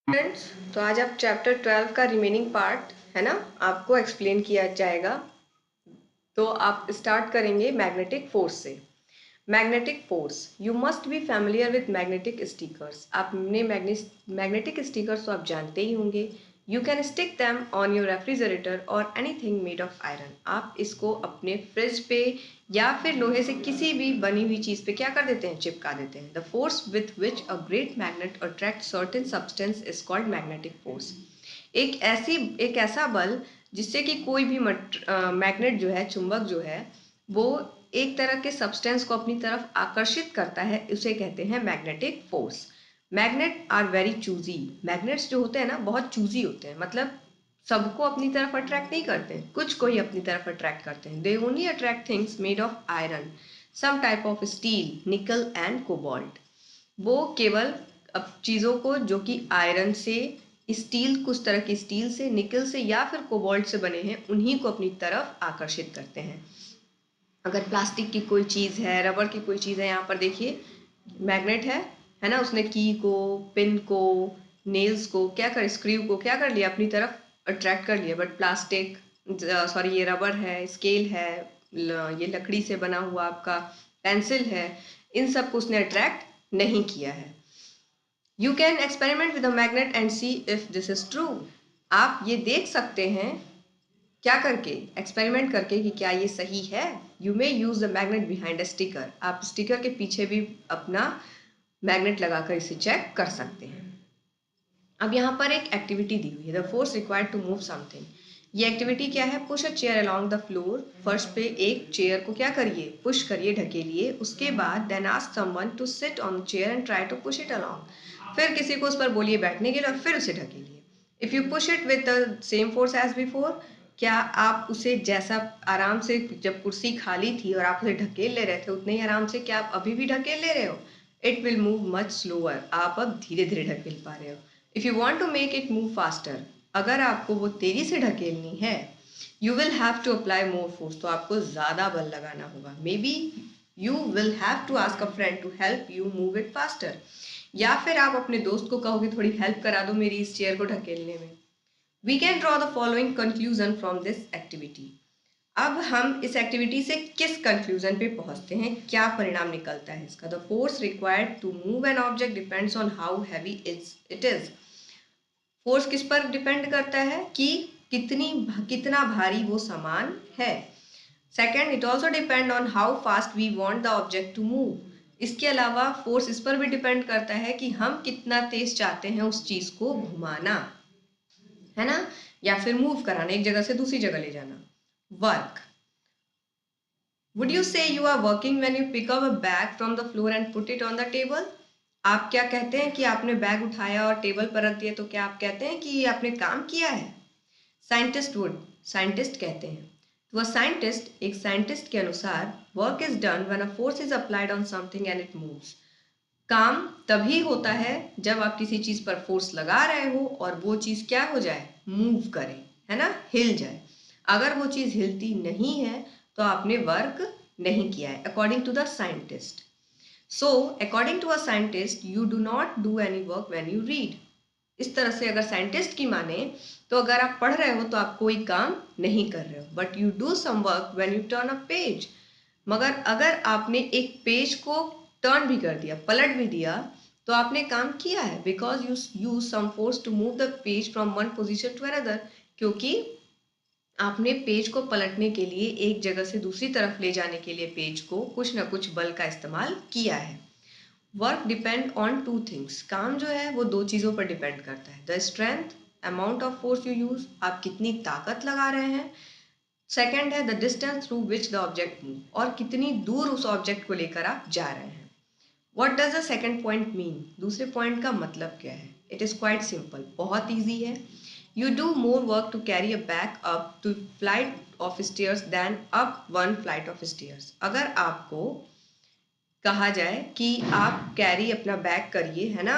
Friends, तो आज आप चैप्टर 12 का रिमेनिंग पार्ट है ना, आपको एक्सप्लेन किया जाएगा। तो आप स्टार्ट करेंगे मैग्नेटिक फोर्स से। Magnetic force, you must be familiar with magnetic stickers. आपने मैग्नेटिक स्टिकर्स तो आप जानते ही होंगे। You can stick them on your refrigerator और एनीथिंग मेड ऑफ आयरन। आप इसको अपने फ्रिज पे या फिर लोहे से किसी भी बनी हुई चीज़ पे क्या कर देते हैं, चिपका देते हैं। The force with which a great magnet attract certain substance is called magnetic force. एक ऐसा बल जिससे कि कोई भी मैग्नेट जो है, चुंबक जो है, वो एक तरह के सब्सटेंस को अपनी तरफ आकर्षित करता है, उसे कहते हैं magnetic force. Magnet are very choosy. Magnets जो होते हैं ना, बहुत चूजी होते हैं, मतलब सबको अपनी तरफ अट्रैक्ट नहीं करते हैं, कुछ को ही अपनी तरफ अट्रैक्ट करते हैं। They only attract things made of iron, some type of steel, nickel and cobalt. वो केवल अब चीज़ों को जो कि आयरन से, स्टील, कुछ तरह की स्टील से, निकल से या फिर कोबाल्ट से बने हैं, उन्हीं को अपनी तरफ आकर्षित करते हैं। अगर प्लास्टिक की कोई चीज़ है, रबर की कोई चीज़ है, यहाँ पर देखिए मैग्नेट है ना, उसने की को, पिन को, नेल्स को क्या कर, स्क्रू को क्या कर लिया, अपनी तरफ अट्रैक्ट कर लिया। बट प्लास्टिक, सॉरी, ये रबर है, स्केल है, ये लकड़ी से बना हुआ आपका पेंसिल है, इन सब को उसने अट्रैक्ट नहीं किया है। You can experiment with a magnet and see if this is true. आप ये देख सकते हैं क्या करके, एक्सपेरिमेंट करके, कि क्या ये सही है। You may use the magnet behind a sticker. आप स्टिकर के पीछे भी अपना मैग्नेट लगाकर इसे चेक कर सकते हैं। अब यहाँ पर एक एक्टिविटी दी हुई है, the force required to move something. ये एक्टिविटी क्या है, push a chair along the floor. फर्श पे एक चेयर को क्या करिए, पुश करिए, ढकेलिए। उसके बाद then ask someone to sit on the chair and try to push it along. फिर किसी को उस पर बोलिए बैठने के लिए और फिर उसे ढकेलिए। If you push it with the same force as before, क्या आप उसे जैसा आराम से, जब कुर्सी खाली थी और आप उसे ढकेल ले रहे थे, उतने ही आराम से क्या आप अभी भी ढकेल ले रहे हो? It will move much slower. आप अब धीरे धीरे ढकेल पा रहे हो। If you want to make it move faster, अगर आपको वो तेजी से ढकेलनी है, you will have to apply more force, तो आपको ज़्यादा बल लगाना होगा। Maybe you will have to ask a friend to help you move it faster, या फिर आप अपने दोस्त को कहोगे थोड़ी हेल्प करा दो मेरी इस चेयर को ढकेलने में। We can draw the following conclusion from this activity. अब हम इस एक्टिविटी से किस कंक्लूजन पे पहुंचते हैं, क्या परिणाम निकलता है इसका। The force required to move an object depends on how heavy it is. Force किस पर डिपेंड करता है कि कितना भारी वो सामान है। Second, it also depend on how fast we want the object to move. इसके अलावा फोर्स इस पर भी डिपेंड करता है कि हम कितना तेज चाहते हैं उस चीज को घुमाना, है ना, या फिर मूव कराना, एक जगह से दूसरी जगह ले जाना। Work, would you say you are working when you pick up a bag from the floor and put it on the table. आप क्या कहते हैं कि आपने बैग उठाया और टेबल पर रख दिया, तो क्या आप कहते हैं कि आपने काम किया है? साइंटिस्ट वुड, साइंटिस्ट कहते हैं। तो अ साइंटिस्ट, एक साइंटिस्ट के अनुसार, work is done when a force is applied on something and it moves. काम तभी होता है जब आप किसी चीज पर फोर्स लगा रहे हो और वो चीज क्या हो जाए, मूव करे, है ना, हिल जाए। अगर वो चीज हिलती नहीं है तो आपने वर्क नहीं किया है, according to the scientist. So according to a scientist, you do not do any work when you read. इस तरह से अगर साइंटिस्ट की माने, तो अगर आप पढ़ रहे हो तो आप कोई काम नहीं कर रहे हो, but you do some work when you turn a page. मगर अगर आपने एक पेज को टर्न भी कर दिया, पलट भी दिया, तो आपने काम किया है, because you use some force to move the page from one position to another. क्योंकि आपने पेज को पलटने के लिए, एक जगह से दूसरी तरफ ले जाने के लिए, पेज को कुछ ना कुछ बल का इस्तेमाल किया है। Work depend on two things. काम जो है वो दो चीज़ों पर डिपेंड करता है। The strength, amount of force you use, आप कितनी ताकत लगा रहे हैं। सेकेंड है the distance through which the object move, और कितनी दूर उस ऑब्जेक्ट को लेकर आप जा रहे हैं। What does the second point mean, दूसरे पॉइंट का मतलब क्या है? इट इज़ क्वाइट सिंपल, बहुत ईजी है। You do more work to carry a bag up two flight of stairs than up one flight of stairs. अगर आपको कहा जाए कि आप कैरी अपना बैग करिए, है ना,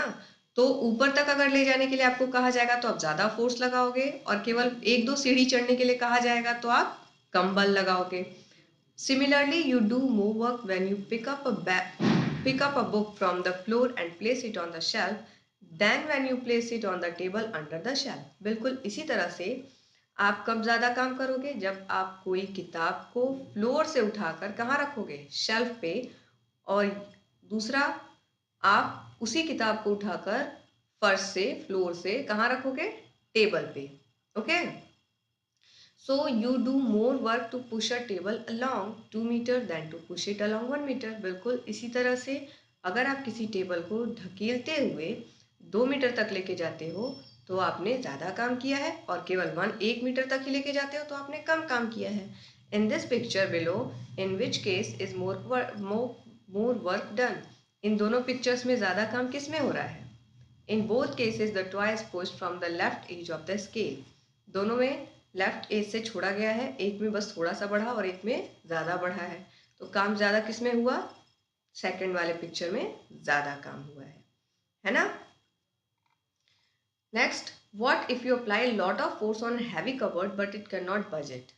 तो ऊपर तक अगर ले जाने के लिए आपको कहा जाएगा तो आप ज़्यादा फोर्स लगाओगे, और केवल एक दो सीढ़ी चढ़ने के लिए कहा जाएगा तो आप कम बल लगाओगे। Similarly, you do more work when you pick up a book from the floor and place it on the shelf than when you place it on the table under the shelf. बिल्कुल इसी तरह से आप कब ज़्यादा काम करोगे, जब आप कोई किताब को फ्लोर से उठाकर कहाँ रखोगे, शेल्फ पे, और दूसरा आप उसी किताब को उठाकर फर्श से, फ्लोर से कहाँ रखोगे, टेबल पे। Okay, so you do more work to push a table along 2 metre than to push it along 1 metre. बिल्कुल इसी तरह से अगर आप किसी टेबल को ढकेलते हुए 2 मीटर तक लेके जाते हो तो आपने ज़्यादा काम किया है, और केवल 1 मीटर तक ही लेके जाते हो तो आपने कम काम किया है। In this picture below, in which case is more work done. इन दोनों पिक्चर्स में ज़्यादा काम किस में हो रहा है? In both cases the toy is pushed from the left edge of the scale. दोनों में लेफ्ट एज से छोड़ा गया है, एक में बस थोड़ा सा बढ़ा और एक में ज़्यादा बढ़ा है। तो काम ज़्यादा किस में हुआ? सेकंड वाले पिक्चर में ज़्यादा काम हुआ है ना? Next, what if you apply lot of force on heavy cupboard but it can not budge it?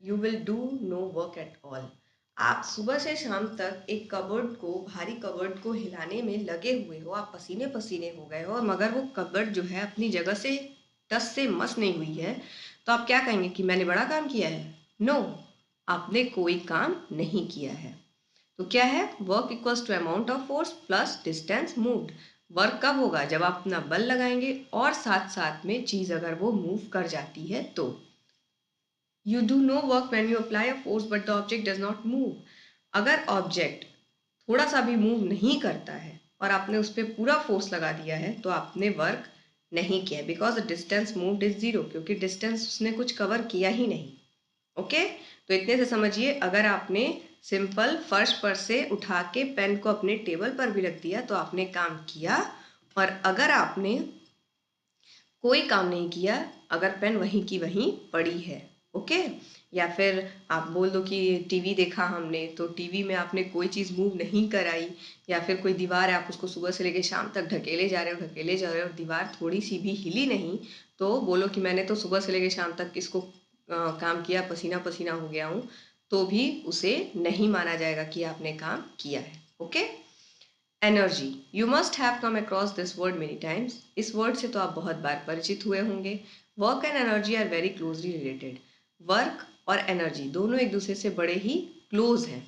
You will do no work at all. आप सुबह से शाम तक एक कबर्ड को, भारी कबर्ड को हिलाने में लगे हुए हो, आप पसीने पसीने हो गए हो, और मगर वो कबर्ड जो है अपनी जगह से टस से मस नहीं हुई है, तो आप क्या कहेंगे कि मैंने बड़ा काम किया है? नो, आपने कोई काम नहीं किया है। तो क्या है? Work equals to amount of force plus distance moved. Work कब होगा? जब आप अपना बल लगाएंगे और साथ साथ में चीज अगर वो मूव कर जाती है तो। You do no work when you apply a force but the object does not move। अगर ऑब्जेक्ट थोड़ा सा भी मूव नहीं करता है और आपने उस पर पूरा फोर्स लगा दिया है तो आपने वर्क नहीं किया, because the distance moved is zero, क्योंकि डिस्टेंस उसने कुछ कवर किया ही नहीं। ओके, तो इतने से समझिए, अगर आपने सिंपल फर्श पर से उठा के पेन को अपने टेबल पर भी रख दिया तो आपने काम किया, और अगर आपने कोई काम नहीं किया, अगर पेन वहीं की वहीं पड़ी है, ओके। या फिर आप बोल दो कि टीवी देखा हमने, तो टीवी में आपने कोई चीज़ मूव नहीं कराई, या फिर कोई दीवार है, आप उसको सुबह से लेके शाम तक ढकेले जा रहे हो, ढकेले जा रहे हो, और दीवार थोड़ी सी भी हिली नहीं, तो बोलो कि मैंने तो सुबह से लेके शाम तक इसको काम किया, पसीना पसीना हो गया हूँ, तो भी उसे नहीं माना जाएगा कि आपने काम किया है। Okay, energy, you must have come across this word many times. इस वर्ड से तो आप बहुत बार परिचित हुए होंगे। Work and energy are very closely related. Work और एनर्जी दोनों एक दूसरे से बड़े ही क्लोज हैं।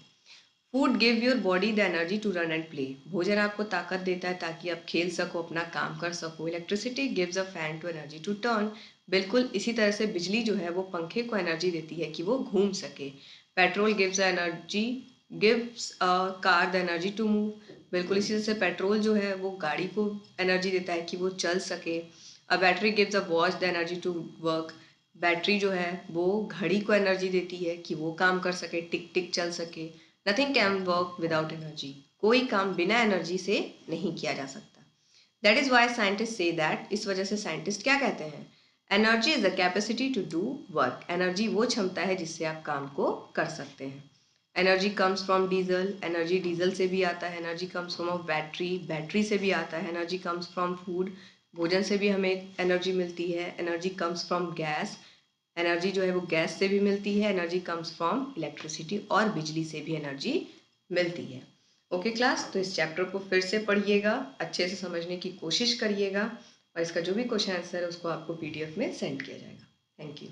Food give your body the energy to run and play. भोजन आपको ताकत देता है ताकि आप खेल सको, अपना काम कर सको। Electricity gives a fan to energy to turn. बिल्कुल इसी तरह से बिजली जो है वो पंखे को एनर्जी देती है कि वो घूम सके। Petrol gives a car the energy to move. बिल्कुल इसी तरह से पेट्रोल जो है वो गाड़ी को एनर्जी देता है कि वो चल सके। A battery gives a watch the energy to work. Battery जो है वो घड़ी को एनर्जी देती है कि वो काम कर सके, टिक टिक चल सके। Nothing can work without energy. कोई काम बिना एनर्जी से नहीं किया जा सकता। That is why scientist say that, इस वजह से साइंटिस्ट क्या कहते हैं? Energy is the capacity to do work. Energy वो क्षमता है जिससे आप काम को कर सकते हैं। Energy comes from diesel. Energy diesel से भी आता है। Energy comes from battery. Battery से भी आता है। Energy comes from food. भोजन से भी हमें एनर्जी मिलती है। Energy comes from gas. Energy जो है वो गैस से भी मिलती है। एनर्जी कम्स फ्रॉम इलेक्ट्रिसिटी, और बिजली से भी एनर्जी मिलती है। ओके क्लास, तो इस चैप्टर को फिर से पढ़िएगा, अच्छे से समझने की कोशिश करिएगा, और इसका जो भी क्वेश्चन आंसर है उसको आपको PDF में सेंड किया जाएगा। Thank you.